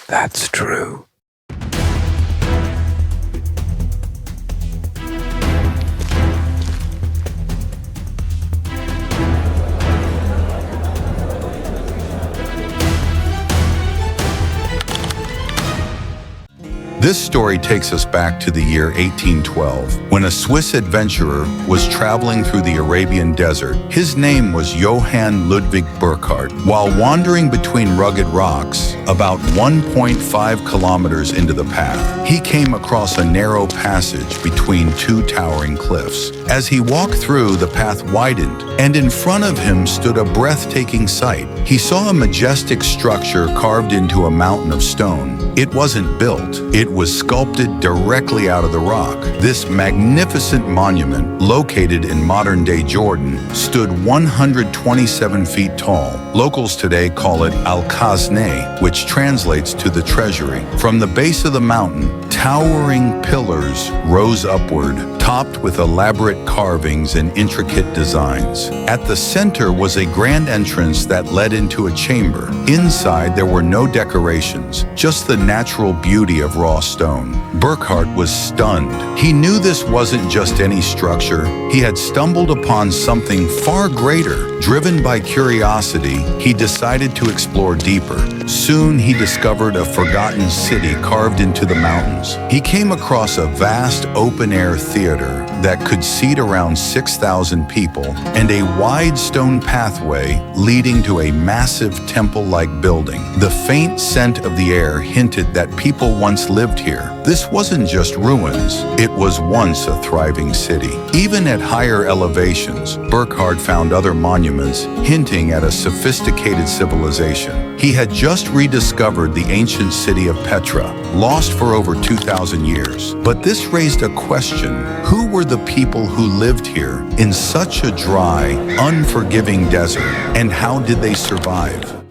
That's true. This story takes us back to the year 1812, when a Swiss adventurer was traveling through the Arabian desert. His name was Johann Ludwig Burckhardt. While wandering between rugged rocks, about 1.5 kilometers into the path, he came across a narrow passage between two towering cliffs. As he walked through, the path widened, and in front of him stood a breathtaking sight. He saw a majestic structure carved into a mountain of stone. It wasn't built. It was sculpted directly out of the rock. This magnificent monument, located in modern-day Jordan, stood 127 feet tall. Locals today call it Al-Khazneh, which translates to the treasury. From the base of the mountain, towering pillars rose upward, topped with elaborate carvings and intricate designs. At the center was a grand entrance that led into a chamber. Inside, there were no decorations, just the natural beauty of raw stone. Burckhardt was stunned. He knew this wasn't just any structure. He had stumbled upon something far greater. Driven by curiosity, he decided to explore deeper. Soon, he discovered a forgotten city carved into the mountains. He came across a vast open-air theater that could seat around 6,000 people and a wide stone pathway leading to a massive temple-like building. The faint scent of the air hinted that people once lived here. This wasn't just ruins, it was once a thriving city. Even at higher elevations, Burckhardt found other monuments hinting at a sophisticated civilization. He had just rediscovered the ancient city of Petra, lost for over 2,000 years. But this raised a question: who were the people who lived here in such a dry, unforgiving desert, and how did they survive?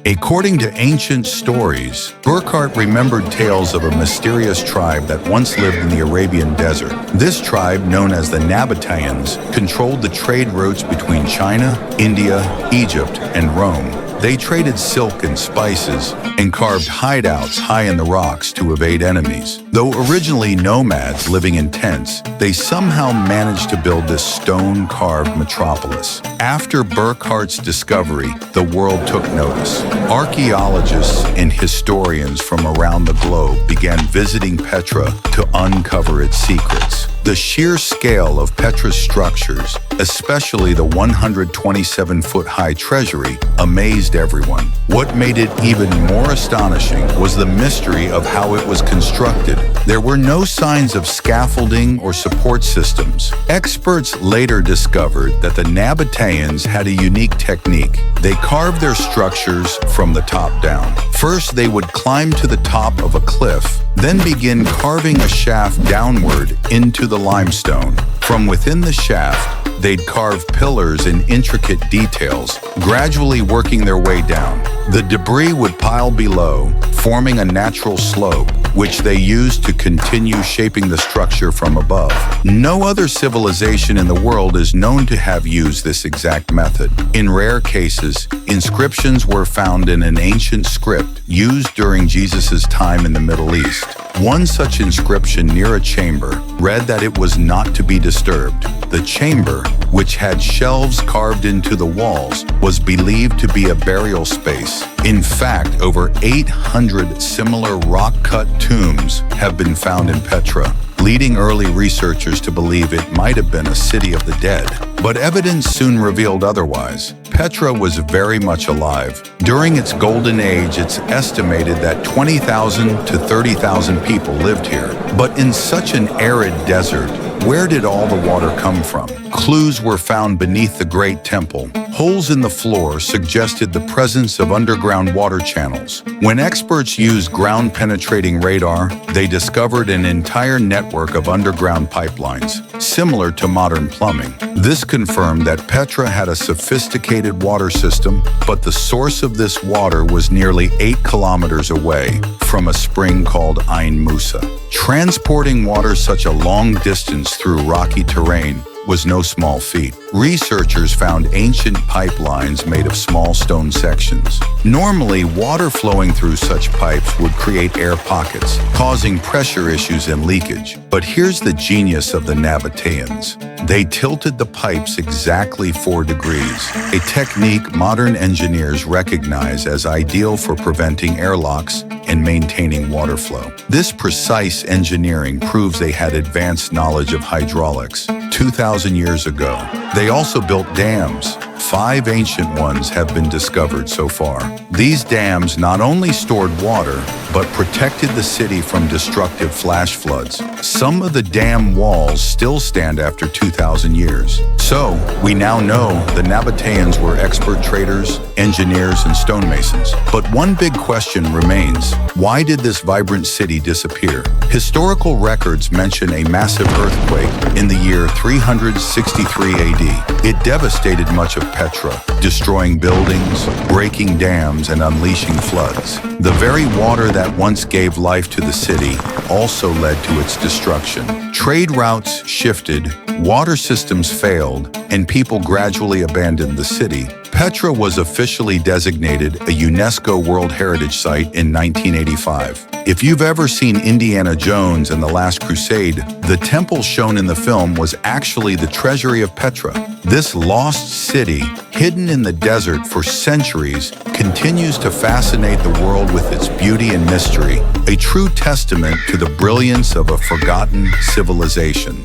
According to ancient stories, Burckhardt remembered tales of a mysterious tribe that once lived in the Arabian desert. This tribe, known as the Nabataeans, controlled the trade routes between China, India, Egypt, and Rome. They traded silk and spices and carved hideouts high in the rocks to evade enemies. Though originally nomads living in tents, they somehow managed to build this stone-carved metropolis. After Burckhardt's discovery, the world took notice. Archaeologists and historians from around the globe began visiting Petra to uncover its secrets. The sheer scale of Petra's structures, especially the 127-foot-high treasury, amazed everyone. What made it even more astonishing was the mystery of how it was constructed. There were no signs of scaffolding or support systems. Experts later discovered that the Nabataeans had a unique technique. They carved their structures from the top down. First, they would climb to the top of a cliff, then begin carving a shaft downward into the limestone. From within the shaft, they'd carve pillars in intricate details, gradually working their way down. The debris would pile below, forming a natural slope, which they used to continue shaping the structure from above. No other civilization in the world is known to have used this exact method. In rare cases, inscriptions were found in an ancient script used during Jesus' time in the Middle East. One such inscription near a chamber read that it was not to be disturbed. The chamber, which had shelves carved into the walls, was believed to be a burial space. In fact, over 800 similar rock-cut tombs have been found in Petra, leading early researchers to believe it might have been a city of the dead. But evidence soon revealed otherwise. Petra was very much alive. During its golden age, it's estimated that 20,000 to 30,000 people lived here. But in such an arid desert, where did all the water come from? Clues were found beneath the Great Temple. Holes in the floor suggested the presence of underground water channels. When experts used ground-penetrating radar, they discovered an entire network of underground pipelines, similar to modern plumbing. This confirmed that Petra had a sophisticated water system, but the source of this water was nearly 8 kilometers away from a spring called Ain Musa. Transporting water such a long distance through rocky terrain was no small feat. Researchers found ancient pipelines made of small stone sections. Normally, water flowing through such pipes would create air pockets, causing pressure issues and leakage. But here's the genius of the Nabataeans. They tilted the pipes exactly 4 degrees, a technique modern engineers recognize as ideal for preventing airlocks and maintaining water flow. This precise engineering proves they had advanced knowledge of hydraulics 2,000 years ago. They also built dams. 5 ancient ones have been discovered so far. These dams not only stored water, but protected the city from destructive flash floods. Some of the dam walls still stand after 2,000 years. So, we now know the Nabataeans were expert traders, engineers, and stonemasons. But one big question remains: why did this vibrant city disappear? Historical records mention a massive earthquake in the year 363 AD. It devastated much of Petra, destroying buildings, breaking dams, and unleashing floods. The very water that once gave life to the city also led to its destruction. Trade routes shifted, water systems failed, and people gradually abandoned the city. Petra was officially designated a UNESCO World Heritage Site in 1985. If you've ever seen Indiana Jones and the Last Crusade, the temple shown in the film was actually the treasury of Petra. This lost city, hidden in the desert for centuries, continues to fascinate the world with its beauty and mystery, a true testament to the brilliance of a forgotten civilization.